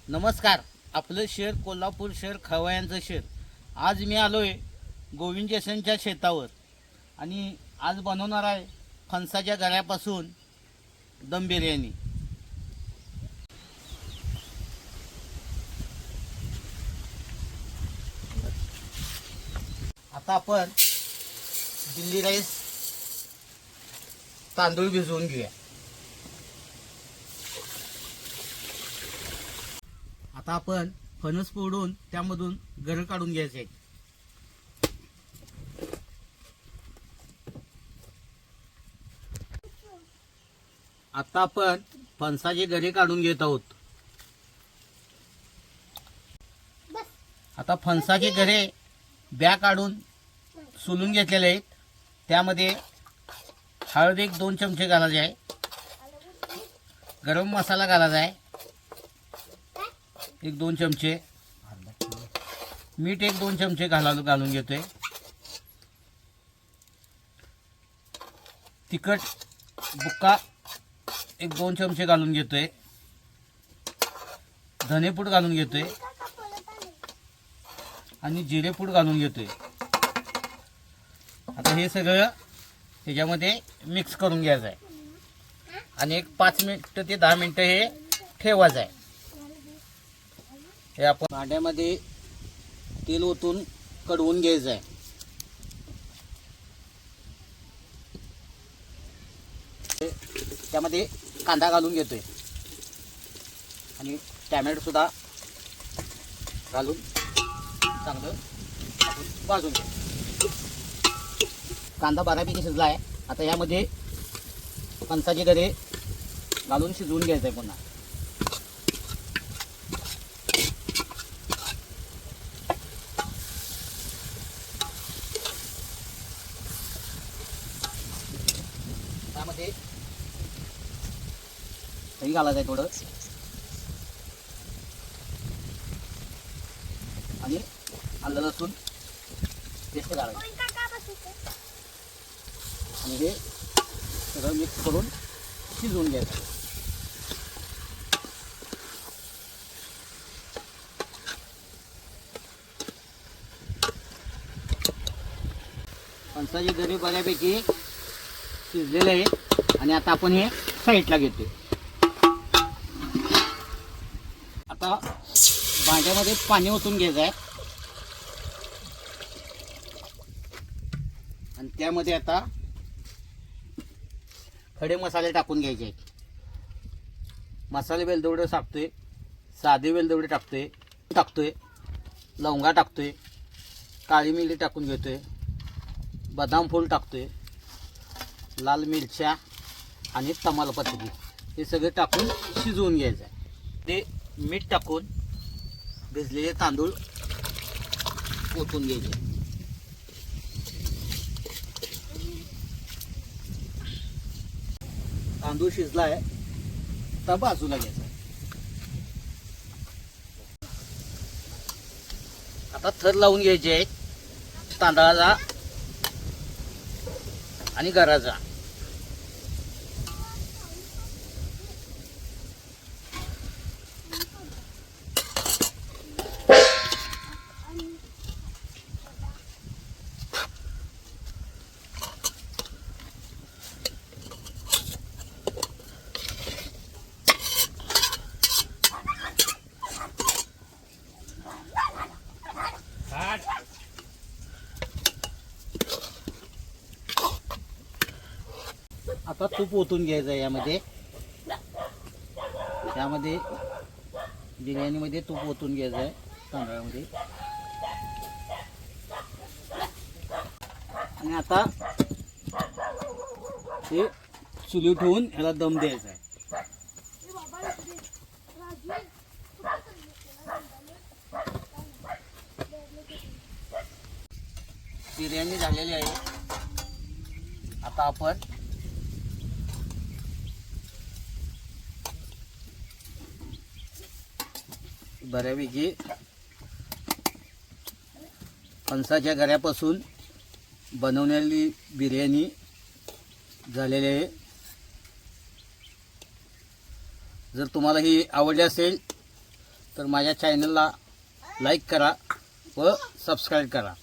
नमस्कार. आपलं शहर कोल्हापूर शहर खवयांचं शहर. आज मी आलो आहे गोविंद जैसांच्या शेतावर आणि आज बनवणार आहे फणसाच्या गऱ्यापासून दम बिर्याणी. आता आपण दिल्ली राईस तांदूळ भिजवून घेऊया. आता आपण फणस फोडून त्यामधून गर काढून घ्यायचे आहेत. आता आपण फणसाचे गरे काढून घेत आहोत. आता फणसाचे गरे ब्या काढून सोलून घेतलेले आहेत. त्यामध्ये हळद 1-2 चमचे घालायचे आहे. गरम मसाला घालायचा आहे 1-2 चमचे. मीठ 1-2 चमचे घालून घेतोय. तिखट बुक्का 1-2 चमचे घालून घेतोय. धनेपूड घालून घेतोय आणि जिरेपूड घालून घेतोय. आता हे सगळं त्याच्यामध्ये मिक्स करून घ्यायचं आहे आणि एक 5 मिनिट ते 10 मिनिटं हे ठेवायचं आहे. हे आपण भांड्यामध्ये तेल ओतून कडवून घ्यायचं आहे. त्यामध्ये कांदा घालून घेतोय आणि टॅमॅटो सुद्धा घालून चांगलं भाजून घ्यायचं. कांदा बऱ्यापैकी शिजला आहे. आता यामध्ये फणसाचे गरे घालून शिजवून घ्यायचं आहे. पुन्हा त्यामध्ये दही घालायचं आहे थोडं आणि आलं लसूण पेस्ट घालायचं आणि हे सगळं मिक्स करून शिजवून घ्यायचं. फणसाची गरे बऱ्यापैकी शिजलेले आहे आणि आता आपण हे साईडला घेतोय. आता भांड्यामध्ये पाणी ओतून घ्यायचं आहे आणि त्यामध्ये आता खडे मसाले टाकून घ्यायचे आहेत. मसाले वेलदोडे टाकतोय, साधे वेलदोडे टाकतोय, लवंगा टाकतोय, काळी मिरी टाकून घेतोय, बदाम फूल टाकतोय, लाल मिरच्या आणि तमालपत्री हे सगळे टाकून शिजवून घ्यायचं आहे. ते मीठ टाकून भिजलेले तांदूळ ओतून घ्यायचे. तांदूळ शिजला आहे तर बाजूला घ्यायचा. आता थर लावून घ्यायचे आहेत तांदळाचा आणि गराचा. आता तूप ओतून घ्यायचं आहे यामध्ये. त्यामध्ये बिर्याणीमध्ये तूप ओतून घ्यायचं आहे तांदळामध्ये. आणि आता हे चुली ठेवून ह्याला दम द्यायचा आहे. बिर्याणी झालेली आहे. आता आपण बऱ्यापैकी फणसाच्या गऱ्यापासून बनवलेली बिर्याणी झालेली आहे. जर तुम्हाला ही आवडली असेल तर माझ्या चॅनलला लाईक करा व सबस्क्राईब करा.